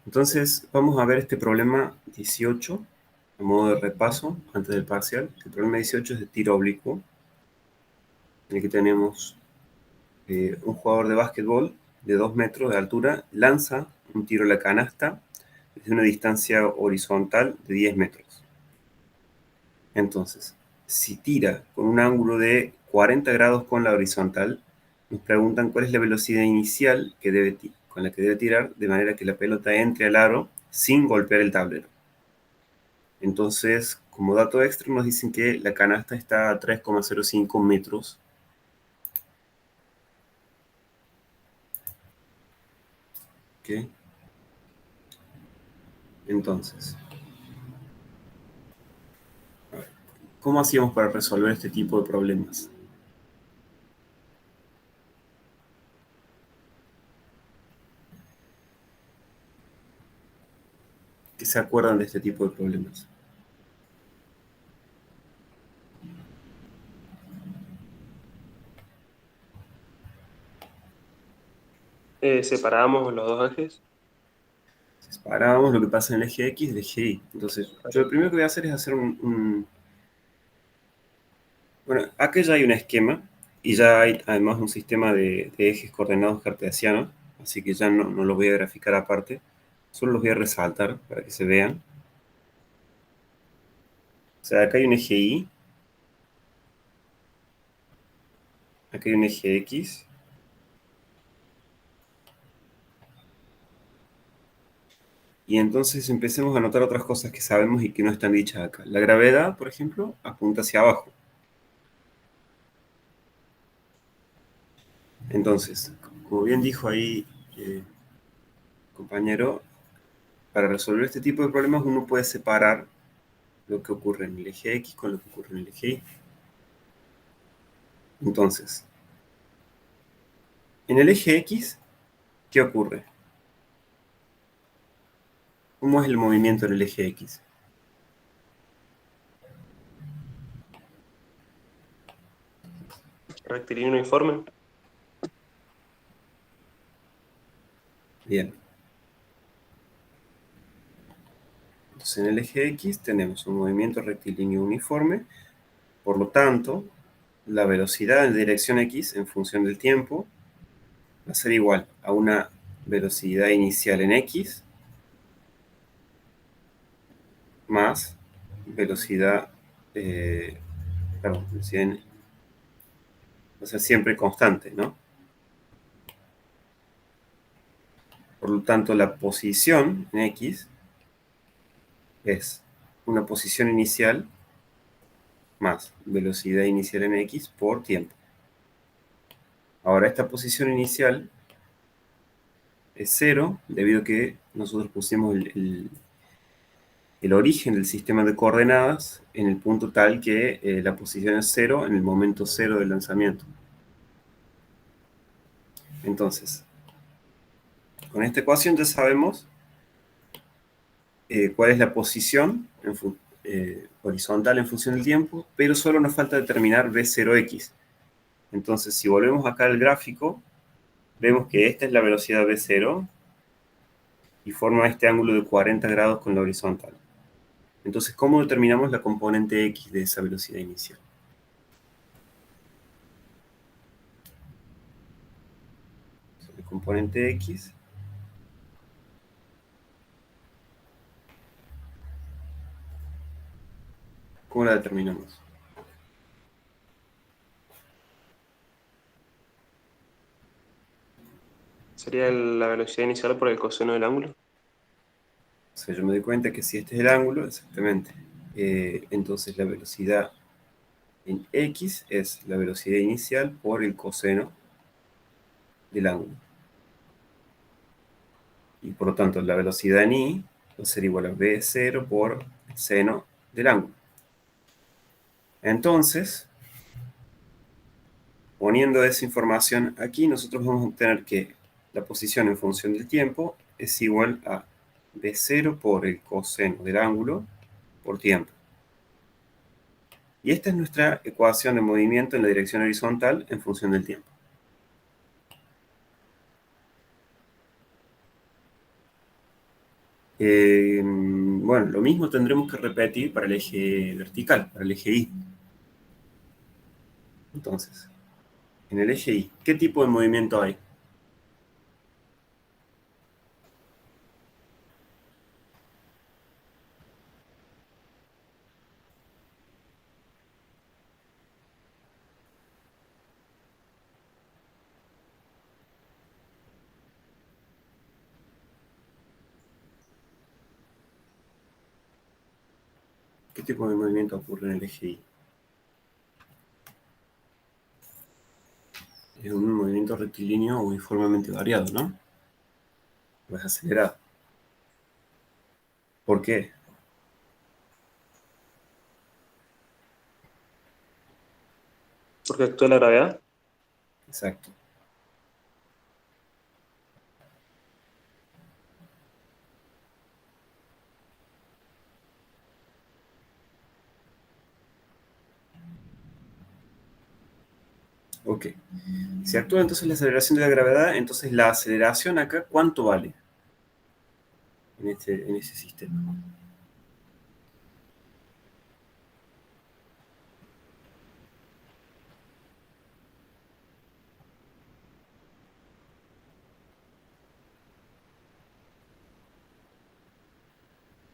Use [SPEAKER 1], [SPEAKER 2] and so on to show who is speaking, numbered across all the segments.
[SPEAKER 1] Entonces, vamos a ver este problema 18, a modo de repaso, antes del parcial. El problema 18 es de tiro oblicuo, en el que tenemos un jugador de básquetbol de 2 metros de altura, lanza un tiro a la canasta desde una distancia horizontal de 10 metros. Entonces, si tira con un ángulo de 40 grados con la horizontal, nos preguntan cuál es la velocidad inicial con la que debe tirar, de manera que la pelota entre al aro sin golpear el tablero. Entonces, como dato extra, nos dicen que la canasta está a 3,05 metros. ¿Ok? Entonces, a ver, ¿cómo hacíamos para resolver este tipo de problemas? ¿Qué se acuerdan de este tipo de problemas?
[SPEAKER 2] Separamos los dos ejes.
[SPEAKER 1] Separamos lo que pasa en el eje X del eje Y. Entonces, yo lo primero que voy a hacer es hacer Bueno, acá ya hay un esquema y ya hay además un sistema de ejes coordenados cartesianos, así que ya no los voy a graficar aparte, solo los voy a resaltar para que se vean. O sea, acá hay un eje Y, acá hay un eje X, y entonces empecemos a notar otras cosas que sabemos y que no están dichas acá. La gravedad, por ejemplo, apunta hacia abajo. Entonces, como bien dijo ahí compañero, para resolver este tipo de problemas uno puede separar lo que ocurre en el eje X con lo que ocurre en el eje Y. Entonces, en el eje X, ¿qué ocurre? ¿Cómo es el movimiento en el eje X?
[SPEAKER 2] Rectilíneo uniforme.
[SPEAKER 1] Bien. Entonces, en el eje X tenemos un movimiento rectilíneo uniforme, por lo tanto, la velocidad en dirección X en función del tiempo va a ser igual a una velocidad inicial en X más velocidad, perdón, va a ser siempre constante, ¿no? Por lo tanto, la posición en X es una posición inicial más velocidad inicial en X por tiempo. Ahora, esta posición inicial es cero, debido a que nosotros pusimos el origen del sistema de coordenadas en el punto tal que la posición es cero en el momento cero del lanzamiento. Entonces, con esta ecuación ya sabemos cuál es la posición horizontal en función del tiempo, pero solo nos falta determinar V0x. Entonces, si volvemos acá al gráfico, vemos que esta es la velocidad V0 y forma este ángulo de 40 grados con la horizontal. Entonces, ¿cómo determinamos la componente x de esa velocidad inicial? La componente x ¿cómo la determinamos?
[SPEAKER 2] Sería la velocidad inicial por el coseno del ángulo.
[SPEAKER 1] O sea, yo me doy cuenta que si este es el ángulo, exactamente, entonces la velocidad en x es la velocidad inicial por el coseno del ángulo. Y por lo tanto, la velocidad en y va a ser igual a v0 por el seno del ángulo. Entonces, poniendo esa información aquí, nosotros vamos a obtener que la posición en función del tiempo es igual a v0 por el coseno del ángulo por tiempo. Y esta es nuestra ecuación de movimiento en la dirección horizontal en función del tiempo. Bueno, lo mismo tendremos que repetir para el eje vertical, para el eje Y. Entonces, en el eje Y, ¿qué tipo de movimiento hay? ¿Qué tipo de movimiento ocurre en el eje Y? Es un movimiento rectilíneo uniformemente variado, ¿no? O es acelerado. ¿Por qué?
[SPEAKER 2] Porque actúa la gravedad.
[SPEAKER 1] Exacto. Ok. Si actúa entonces la aceleración de la gravedad, entonces la aceleración acá, ¿cuánto vale en ese sistema?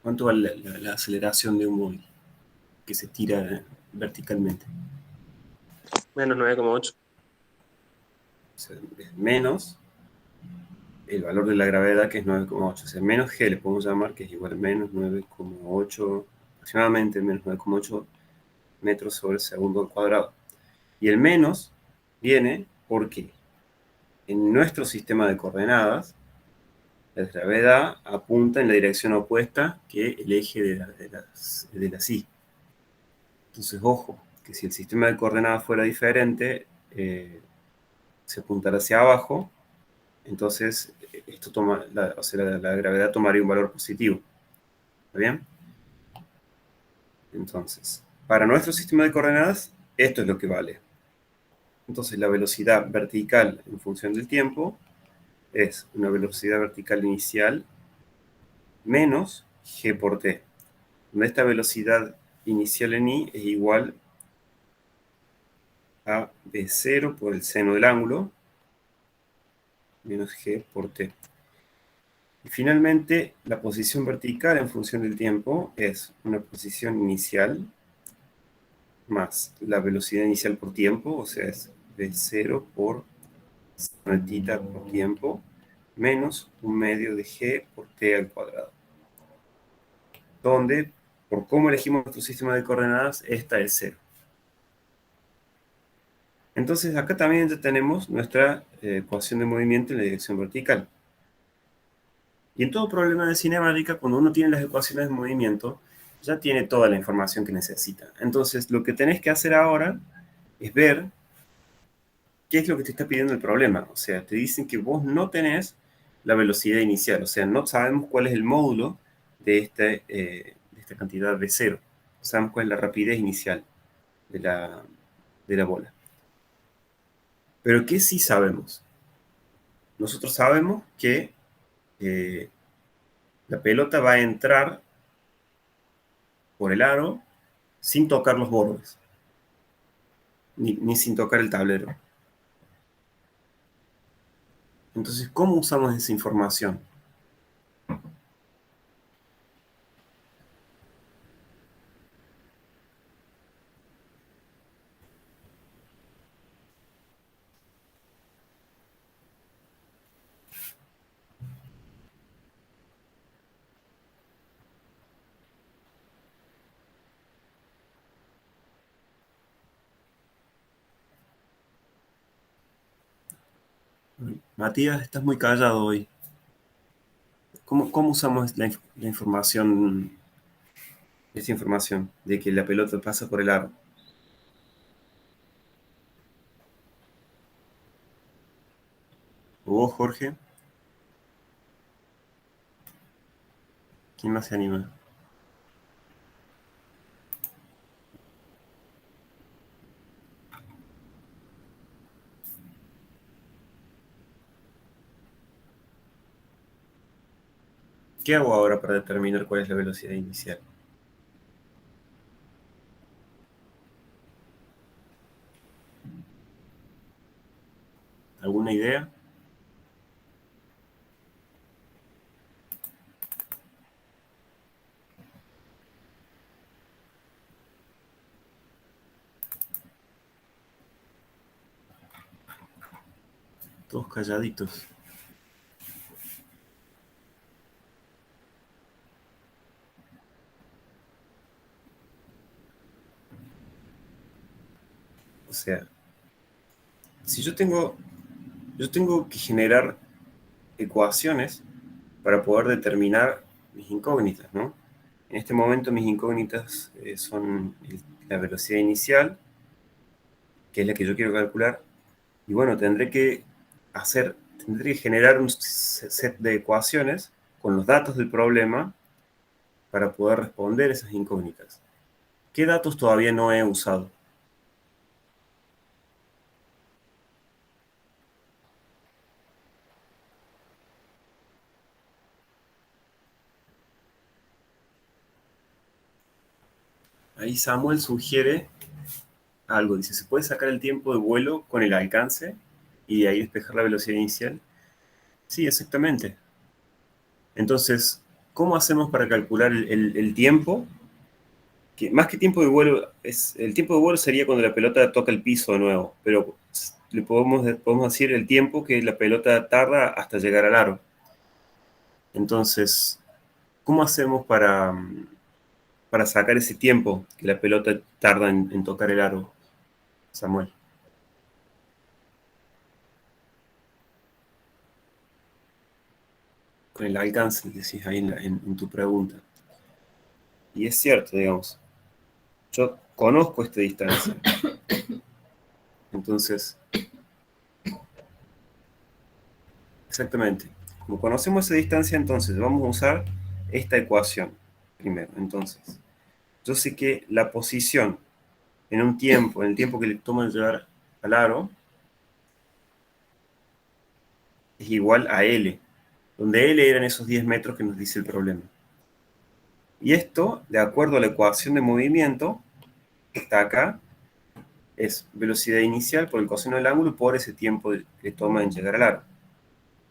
[SPEAKER 1] ¿Cuánto vale la aceleración de un móvil que se tira verticalmente?
[SPEAKER 2] Menos 9,8.
[SPEAKER 1] O sea, es menos el valor de la gravedad, que es 9,8. O sea, menos g le podemos llamar, que es igual a menos 9,8, aproximadamente menos 9,8 metros sobre segundo al cuadrado. Y el menos viene porque en nuestro sistema de coordenadas, la gravedad apunta en la dirección opuesta que el eje de las Y. Entonces, ojo, que si el sistema de coordenadas fuera diferente, se apuntara hacia abajo, entonces esto toma, o sea, la gravedad tomaría un valor positivo. ¿Está bien? Entonces, para nuestro sistema de coordenadas, esto es lo que vale. Entonces, la velocidad vertical en función del tiempo es una velocidad vertical inicial menos g por t, donde esta velocidad inicial en i es igual a b0 por el seno del ángulo menos g por t. Y finalmente, la posición vertical en función del tiempo es una posición inicial más la velocidad inicial por tiempo, o sea, es v0 por tita por tiempo, menos un medio de g por t al cuadrado. Donde, por cómo elegimos nuestro sistema de coordenadas, esta es 0. Entonces, acá también ya tenemos nuestra ecuación de movimiento en la dirección vertical. Y en todo problema de cinemática, cuando uno tiene las ecuaciones de movimiento, ya tiene toda la información que necesita. Entonces, lo que tenés que hacer ahora es ver qué es lo que te está pidiendo el problema. O sea, te dicen que vos no tenés la velocidad inicial. O sea, no sabemos cuál es el módulo de esta cantidad de cero. No sabemos cuál es la rapidez inicial de la bola. Pero ¿qué sí sabemos? Nosotros sabemos que eh, la pelota va a entrar por el aro sin tocar los bordes, ni sin tocar el tablero. Entonces, ¿cómo usamos esa información? Matías, estás muy callado hoy. ¿Cómo usamos la información, esta información de que la pelota pasa por el aro? ¿Vos, Jorge? ¿Quién más se anima? ¿Qué hago ahora para determinar cuál es la velocidad inicial? ¿Alguna idea? Todos calladitos. O sea, si yo tengo que generar ecuaciones para poder determinar mis incógnitas, ¿no? En este momento mis incógnitas son la velocidad inicial, que es la que yo quiero calcular, y bueno, tendré que generar un set de ecuaciones con los datos del problema para poder responder esas incógnitas. ¿Qué datos todavía no he usado? Ahí Samuel sugiere algo, dice, ¿se puede sacar el tiempo de vuelo con el alcance y de ahí despejar la velocidad inicial? Sí, exactamente. Entonces, ¿cómo hacemos para calcular el tiempo? Más que tiempo de vuelo, el tiempo de vuelo sería cuando la pelota toca el piso de nuevo, pero podemos decir el tiempo que la pelota tarda hasta llegar al aro. Entonces, ¿cómo hacemos para sacar ese tiempo que la pelota tarda en tocar el aro, Samuel? Con el alcance, decís ahí en tu pregunta. Y es cierto, digamos, yo conozco esta distancia. Entonces, exactamente. Como conocemos esa distancia, entonces vamos a usar esta ecuación primero. Entonces, yo sé que la posición en el tiempo que le toma llegar al aro, es igual a L, donde L eran esos 10 metros que nos dice el problema. Y esto, de acuerdo a la ecuación de movimiento, que está acá, es velocidad inicial por el coseno del ángulo por ese tiempo que toma en llegar al aro.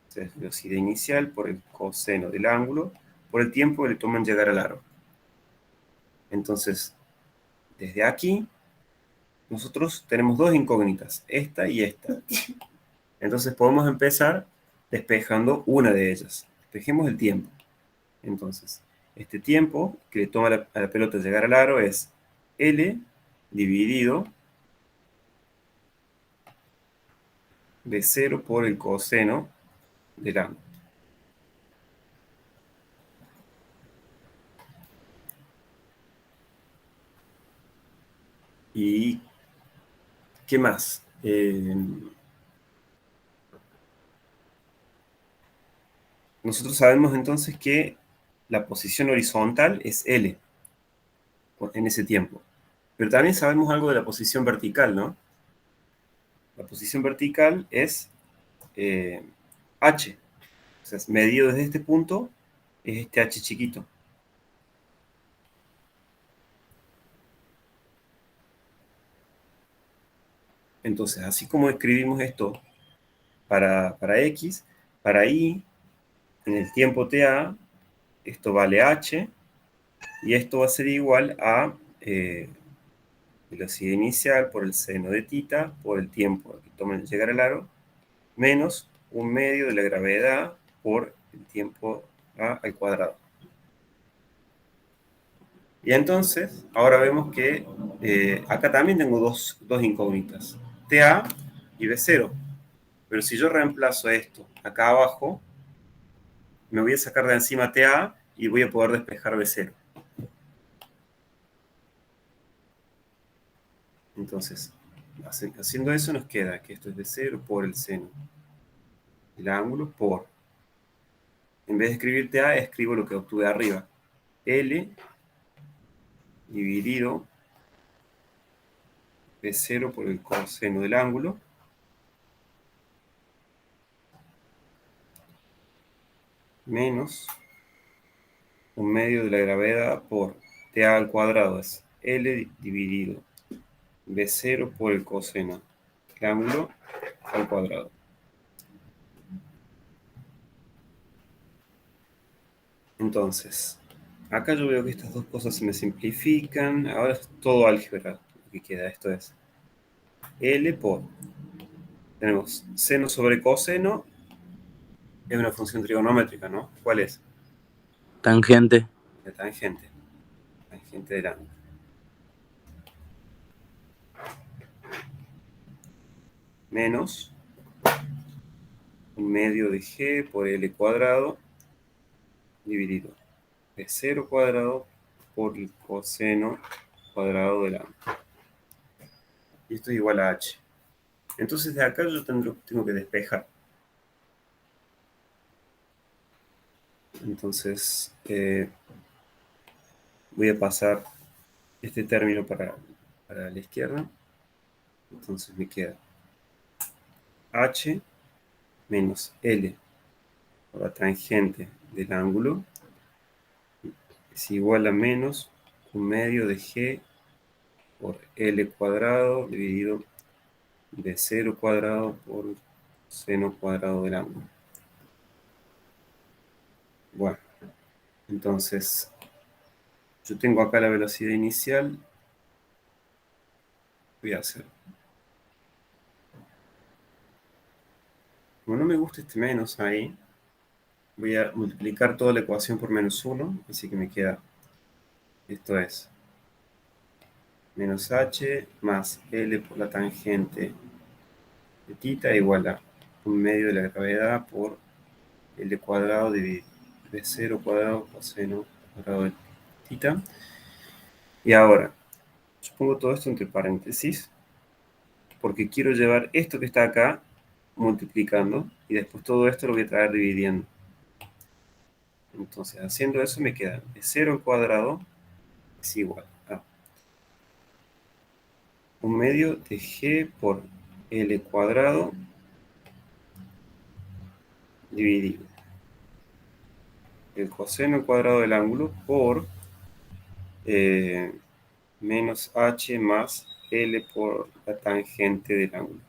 [SPEAKER 1] Entonces, velocidad inicial por el coseno del ángulo por el tiempo que le toma en llegar al aro. Entonces, desde aquí, nosotros tenemos dos incógnitas, esta y esta. Entonces podemos empezar despejando una de ellas. Despejemos el tiempo. Entonces, este tiempo que le toma a la pelota llegar al aro es L dividido de 0 por el coseno del ángulo. ¿Y qué más? Nosotros sabemos entonces que la posición horizontal es L en ese tiempo. Pero también sabemos algo de la posición vertical, ¿no? La posición vertical es H. O sea, medido desde este punto es este H chiquito. Entonces, así como escribimos esto para X, para Y, en el tiempo TA, esto vale H, y esto va a ser igual a velocidad inicial por el seno de tita por el tiempo que toma en llegar al aro, menos un medio de la gravedad por el tiempo A al cuadrado. Y entonces, ahora vemos que acá también tengo dos incógnitas, TA y B0. Pero si yo reemplazo esto acá abajo, me voy a sacar de encima TA y voy a poder despejar B0. Entonces, haciendo eso nos queda que esto es B0 por el seno del ángulo por, en vez de escribir TA, escribo lo que obtuve arriba. L dividido B0 por el coseno del ángulo menos un medio de la gravedad por TA al cuadrado es L dividido B0 por el coseno del ángulo al cuadrado. Entonces, acá yo veo que estas dos cosas se me simplifican. Ahora es todo álgebra lo que queda. Esto es L por... Tenemos seno sobre coseno. Es una función trigonométrica, ¿no? ¿Cuál es?
[SPEAKER 3] Tangente.
[SPEAKER 1] La tangente. Tangente del ángulo. Menos un medio de g por L cuadrado dividido B0 cuadrado por el coseno cuadrado del ángulo. Y esto es igual a h. Entonces de acá yo tengo que despejar. Entonces voy a pasar este término para la izquierda. Entonces me queda h menos L por la tangente del ángulo es igual a menos un medio de g por L cuadrado dividido de 0 cuadrado por seno cuadrado del ángulo. Bueno, entonces yo tengo acá la velocidad inicial. Voy a hacer. Como no me gusta este menos ahí, voy a multiplicar toda la ecuación por menos 1, así que me queda, esto es, menos h más L por la tangente de θ igual a un medio de la gravedad por L cuadrado dividido de 0 cuadrado coseno cuadrado de θ. Y ahora, yo pongo todo esto entre paréntesis, porque quiero llevar esto que está acá multiplicando, y después todo esto lo voy a traer dividiendo. Entonces, haciendo eso me queda de 0 al cuadrado es igual a un medio de g por L cuadrado dividido el coseno cuadrado del ángulo por menos h más L por la tangente del ángulo.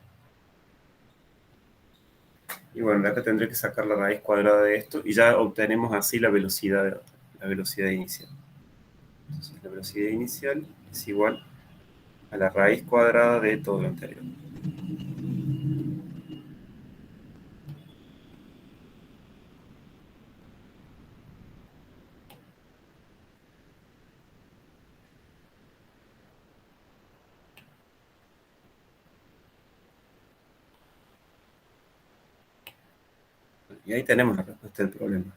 [SPEAKER 1] Y bueno, acá tendré que sacar la raíz cuadrada de esto y ya obtenemos así la velocidad inicial. Entonces la velocidad inicial es igual a la raíz cuadrada de todo lo anterior. Y ahí tenemos la respuesta del problema.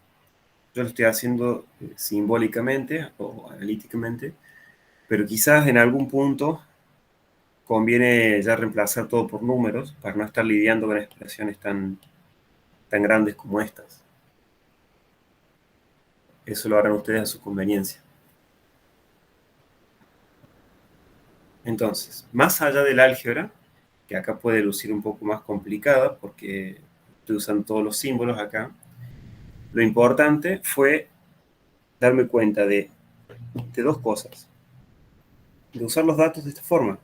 [SPEAKER 1] Yo lo estoy haciendo simbólicamente o analíticamente, pero quizás en algún punto conviene ya reemplazar todo por números para no estar lidiando con expresiones tan grandes como estas. Eso lo harán ustedes a su conveniencia. Entonces, más allá del álgebra, que acá puede lucir un poco más complicada porque estoy usando todos los símbolos acá, lo importante fue darme cuenta de dos cosas. De usar los datos de esta forma.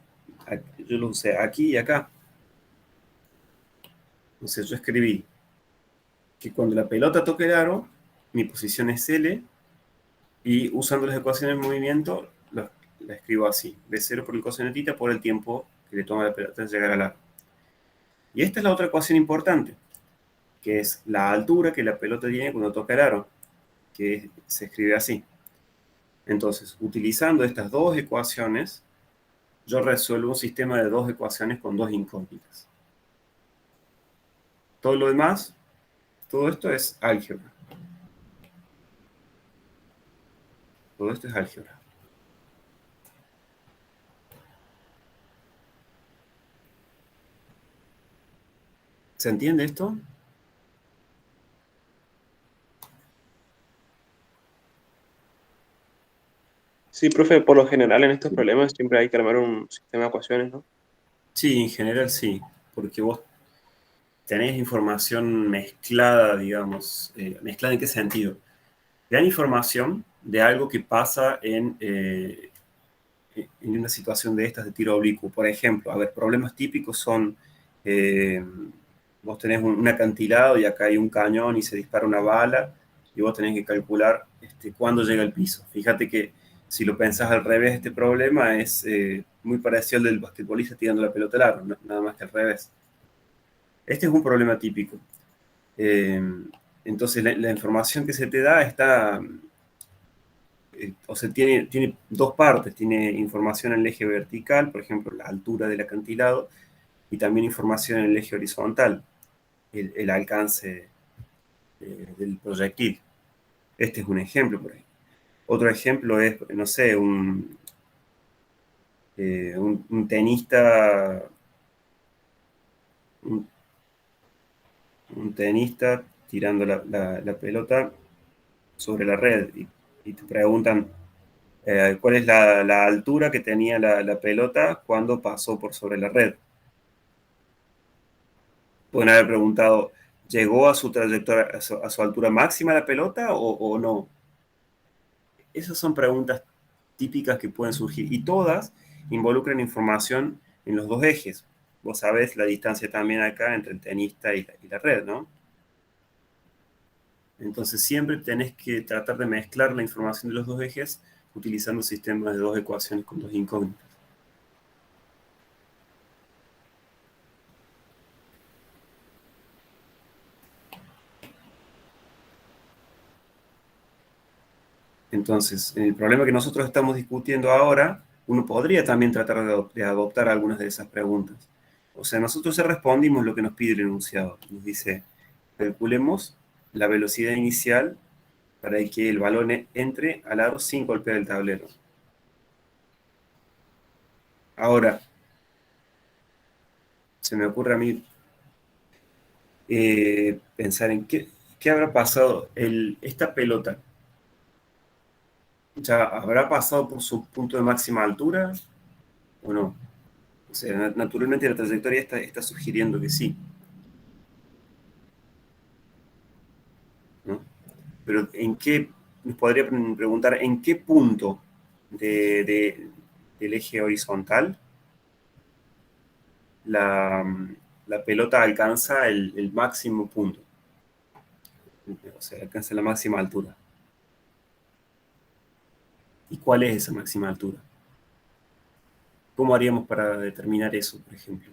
[SPEAKER 1] Yo los usé aquí y acá. Entonces yo escribí que cuando la pelota toque el aro, mi posición es L, y usando las ecuaciones de movimiento, la escribo así, B0 por el coseno de θ por el tiempo que le toma a la pelota llegar al aro. Y esta es la otra ecuación importante, que es la altura que la pelota tiene cuando toca el aro, que se escribe así. Entonces, utilizando estas dos ecuaciones, yo resuelvo un sistema de dos ecuaciones con dos incógnitas. Todo lo demás, todo esto es álgebra. Todo esto es álgebra. ¿Se entiende esto?
[SPEAKER 2] Sí, profe, por lo general en estos problemas siempre hay que armar un sistema de ecuaciones, ¿no?
[SPEAKER 1] Sí, en general sí, porque vos tenés información mezclada, digamos. ¿Mezclada en qué sentido? Te dan información de algo que pasa en una situación de estas de tiro oblicuo. Por ejemplo, a ver, problemas típicos son, vos tenés un acantilado y acá hay un cañón y se dispara una bala y vos tenés que calcular cuándo llega al piso. Fíjate que si lo pensás al revés, este problema es muy parecido al del basquetbolista tirando la pelota al aro, nada más que al revés. Este es un problema típico. Entonces, la información que se te da está, o sea, tiene dos partes. Tiene información en el eje vertical, por ejemplo, la altura del acantilado, y también información en el eje horizontal, el alcance del proyectil. Este es un ejemplo por ahí. Otro ejemplo es, no sé, un tenista, un tenista tirando la pelota sobre la red y te preguntan cuál es la altura que tenía la pelota cuando pasó por sobre la red. Pueden haber preguntado, ¿llegó a su trayectoria, a su altura máxima la pelota o no? Esas son preguntas típicas que pueden surgir y todas involucran información en los dos ejes. Vos sabés la distancia también acá entre el tenista y la red, ¿no? Entonces siempre tenés que tratar de mezclar la información de los dos ejes utilizando sistemas de dos ecuaciones con dos incógnitas. Entonces, en el problema que nosotros estamos discutiendo ahora, uno podría también tratar de adoptar algunas de esas preguntas. O sea, nosotros ya respondimos lo que nos pide el enunciado. Nos dice, calculemos la velocidad inicial para que el balón entre al aro sin golpear el tablero. Ahora, se me ocurre a mí pensar en qué habrá pasado. Esta pelota ya habrá pasado por su punto de máxima altura o no. O sea, naturalmente la trayectoria está sugiriendo que sí, ¿no? Pero nos podría preguntar en qué punto del eje horizontal la, la pelota alcanza el máximo punto. O sea, alcanza la máxima altura. ¿Y cuál es esa máxima altura? ¿Cómo haríamos para determinar eso, por ejemplo?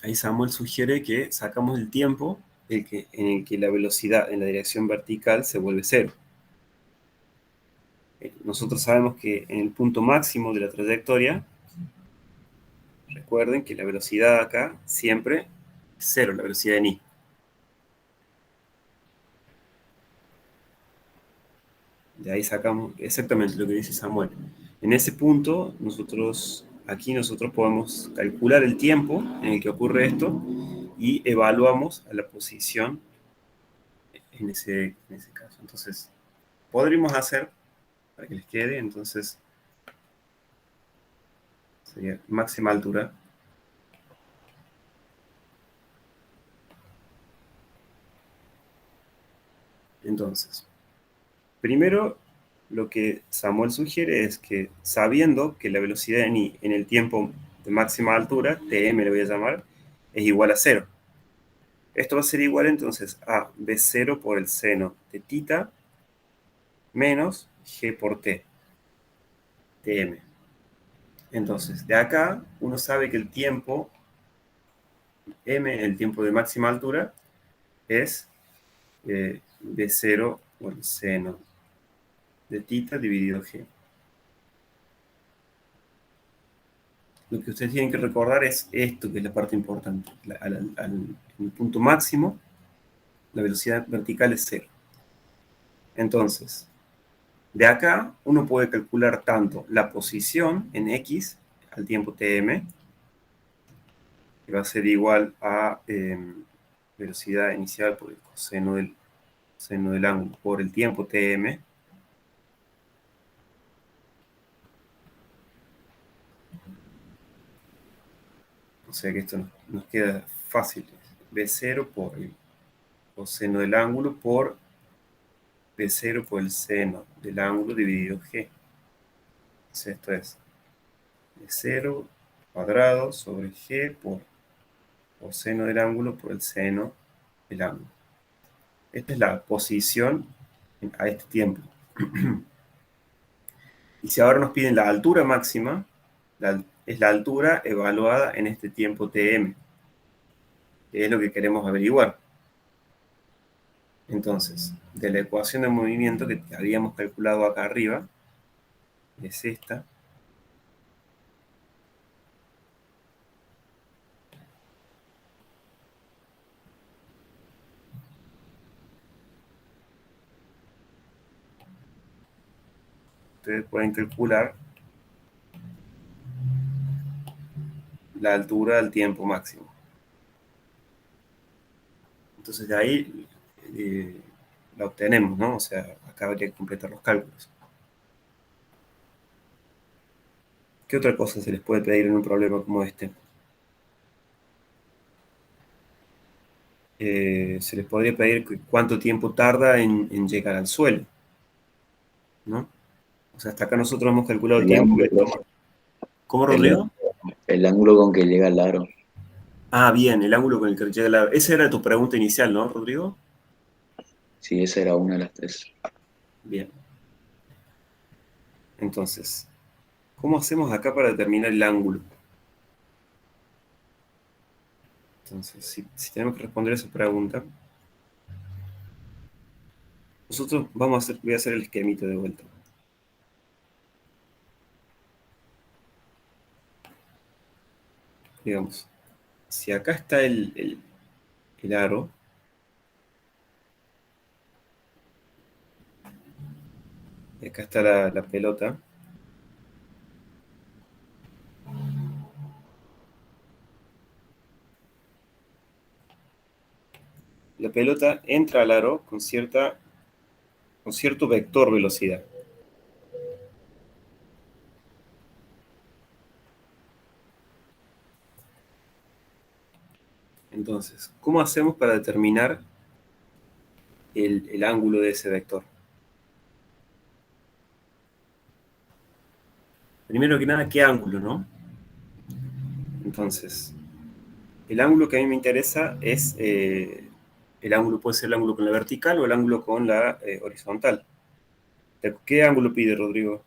[SPEAKER 1] Ahí Samuel sugiere que sacamos el tiempo en el que la velocidad en la dirección vertical se vuelve cero. Nosotros sabemos que en el punto máximo de la trayectoria, recuerden que la velocidad acá siempre es cero, la velocidad en i. De ahí sacamos exactamente lo que dice Samuel. En ese punto, nosotros podemos calcular el tiempo en el que ocurre esto y evaluamos a la posición en ese caso. Entonces, podríamos hacer, para que les quede, entonces, sería máxima altura. Entonces, primero, lo que Samuel sugiere es que sabiendo que la velocidad en i en el tiempo de máxima altura, tm le voy a llamar, es igual a cero. Esto va a ser igual entonces a b0 por el seno de tita menos g por t, tm. Entonces, de acá uno sabe que el tiempo m, el tiempo de máxima altura, es b0 por el seno de tita dividido g. Lo que ustedes tienen que recordar es esto, que es la parte importante. En el punto máximo, la velocidad vertical es cero. Entonces, de acá uno puede calcular tanto la posición en x al tiempo tm, que va a ser igual a velocidad inicial por el coseno del ángulo por el tiempo tm, o sea que esto nos queda fácil. B0 por el coseno del ángulo por B0 por el seno del ángulo dividido G. Entonces esto es B0 cuadrado sobre G por coseno del ángulo por el seno del ángulo. Esta es la posición a este tiempo. Y si ahora nos piden la altura máxima, es la altura evaluada en este tiempo Tm, que es lo que queremos averiguar. Entonces, de la ecuación de movimiento que habíamos calculado acá arriba, es esta. Ustedes pueden calcular la altura del tiempo máximo. Entonces de ahí la obtenemos, ¿no? O sea, acá habría que completar los cálculos. ¿Qué otra cosa se les puede pedir en un problema como este? Se les podría pedir cuánto tiempo tarda en llegar al suelo, ¿no? O sea, hasta acá nosotros hemos calculado el
[SPEAKER 4] El
[SPEAKER 1] tiempo que
[SPEAKER 4] ángulo,
[SPEAKER 1] toma. ¿Cómo,
[SPEAKER 4] el,
[SPEAKER 1] Rodrigo?
[SPEAKER 4] el ángulo con que llega el aro.
[SPEAKER 1] Ah, bien, el ángulo con el que llega la... Esa era tu pregunta inicial, ¿no, Rodrigo?
[SPEAKER 4] Sí, esa era una de las tres.
[SPEAKER 1] Bien. Entonces, ¿cómo hacemos acá para determinar el ángulo? Entonces, si tenemos que responder esa pregunta, nosotros voy a hacer el esquemita de vuelta. Digamos, si acá está el aro, y acá está la pelota, la pelota entra al aro con cierto vector velocidad. Entonces, ¿cómo hacemos para determinar el ángulo de ese vector? Primero que nada, ¿qué ángulo, no? Entonces, el ángulo que a mí me interesa es, el ángulo puede ser el ángulo con la vertical o el ángulo con la horizontal. ¿Qué ángulo pide, Rodrigo?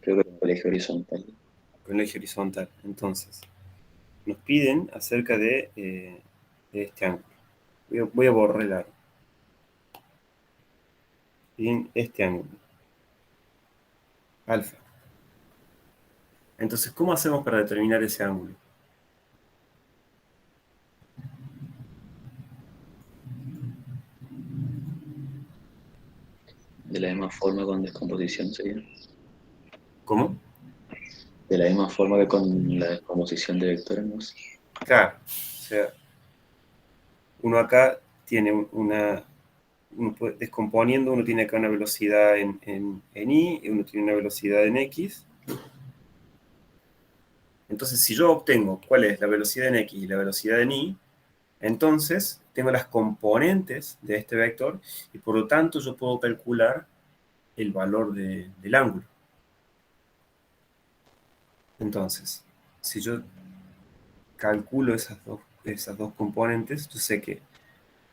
[SPEAKER 4] Creo que con el eje horizontal.
[SPEAKER 1] Con el eje horizontal. Entonces, nos piden acerca de este ángulo. Voy a borrar el aro. Piden este ángulo. Alfa. Entonces, ¿cómo hacemos para determinar ese ángulo?
[SPEAKER 4] De la misma forma con descomposición sería.
[SPEAKER 1] ¿Cómo?
[SPEAKER 4] De la misma forma que con la descomposición de vectores, ¿no?
[SPEAKER 1] Claro. O sea, uno acá tiene descomponiendo, uno tiene acá una velocidad en y uno tiene una velocidad en x. Entonces, si yo obtengo cuál es la velocidad en x y la velocidad en y, entonces tengo las componentes de este vector y por lo tanto yo puedo calcular el valor del ángulo. Entonces, si yo calculo esas dos componentes, yo sé que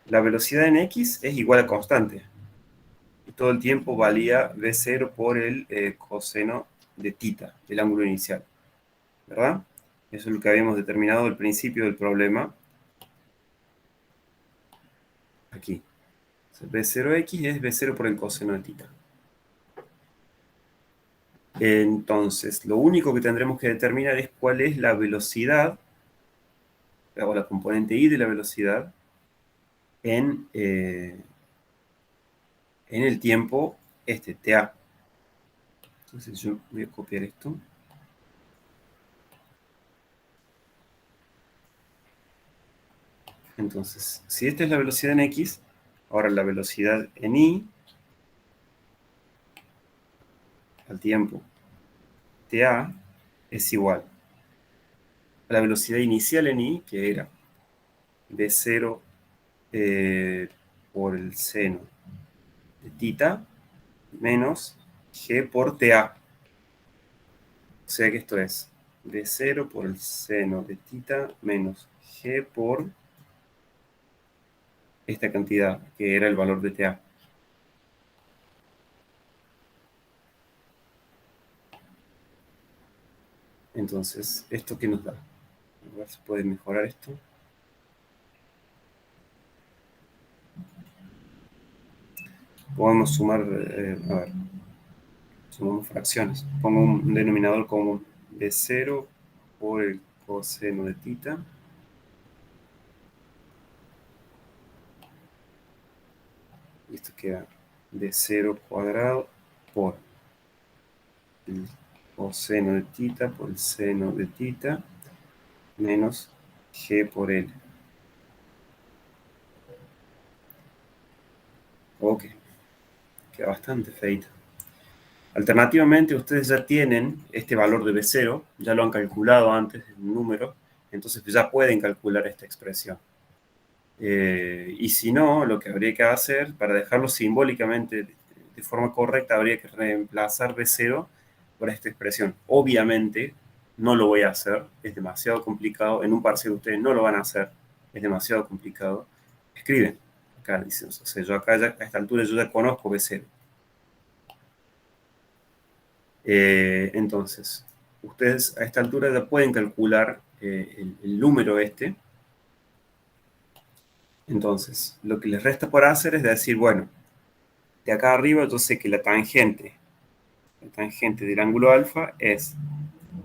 [SPEAKER 1] la velocidad en x es igual a constante. Y todo el tiempo valía b0 por el coseno de θ, el ángulo inicial. ¿Verdad? Eso es lo que habíamos determinado al principio del problema. Aquí. B0x es b0 por el coseno de θ. Entonces, lo único que tendremos que determinar es cuál es la velocidad, o la componente y de la velocidad, en el tiempo ta. Entonces yo voy a copiar esto. Entonces, si esta es la velocidad en x, ahora la velocidad en y al tiempo ta es igual a la velocidad inicial en i, que era v0 por el seno de tita menos g por ta. O sea que esto es v0 por el seno de tita menos g por esta cantidad, que era el valor de ta. Entonces, ¿esto qué nos da? A ver si puede mejorar esto. Podemos sumar, a ver, sumamos fracciones. Pongo un denominador común de 0 por el coseno de tita. Y esto queda de 0 cuadrado por el coseno de tita por el seno de tita menos g por l. Ok, queda bastante feito. Alternativamente, ustedes ya tienen este valor de B0, ya lo han calculado antes en un número, entonces ya pueden calcular esta expresión. Y si no, lo que habría que hacer, para dejarlo simbólicamente de forma correcta, habría que reemplazar B0 por esta expresión. Obviamente, no lo voy a hacer, es demasiado complicado. En un parcial ustedes no lo van a hacer, es demasiado complicado. Escriben. Acá dicen, o sea, yo acá ya, a esta altura yo ya conozco B0. Entonces, ustedes a esta altura ya pueden calcular el número este. Entonces, lo que les resta por hacer es decir, bueno, de acá arriba yo sé que la tangente del ángulo alfa es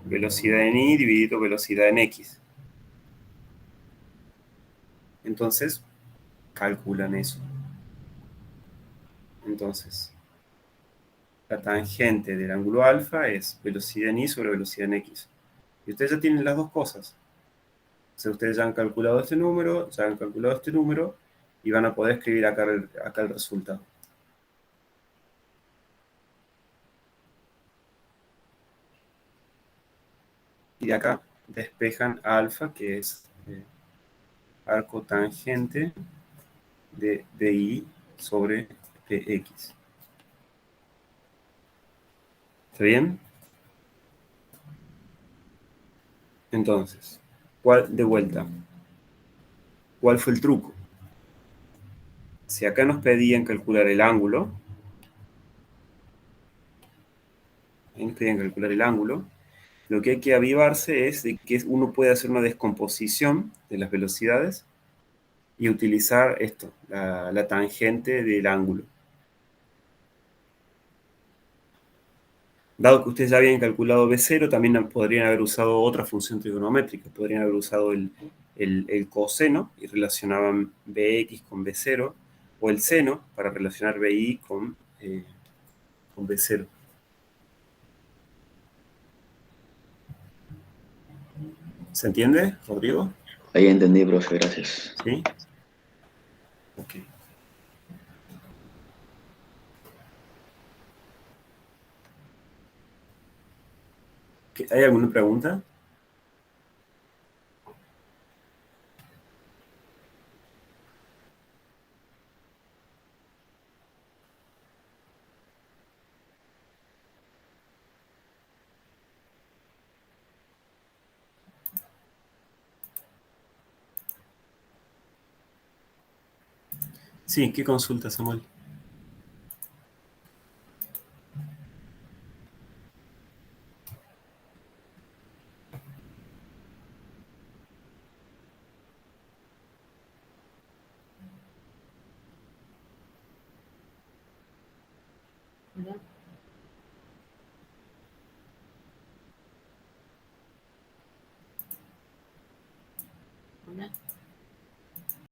[SPEAKER 1] velocidad en y dividido velocidad en x. Entonces, calculan eso. Entonces, la tangente del ángulo alfa es velocidad en y sobre velocidad en x. Y ustedes ya tienen las dos cosas. O sea, ustedes ya han calculado este número, ya han calculado este número, y van a poder escribir acá el resultado. Y de acá despejan alfa, que es arco tangente de DI sobre PX. ¿Está bien? Entonces, de vuelta, ¿cuál fue el truco? Si acá nos pedían calcular el ángulo, lo que hay que avivarse es de que uno puede hacer una descomposición de las velocidades y utilizar esto, la tangente del ángulo. Dado que ustedes ya habían calculado B0, también podrían haber usado otra función trigonométrica. Podrían haber usado el coseno y relacionaban Bx con B0, o el seno para relacionar Bi con B0. ¿Se entiende, Rodrigo?
[SPEAKER 4] Ahí entendí, profe, gracias.
[SPEAKER 1] ¿Sí? Ok. ¿Hay alguna pregunta? Sí, ¿qué consulta, Samuel?
[SPEAKER 5] Hola. Hola.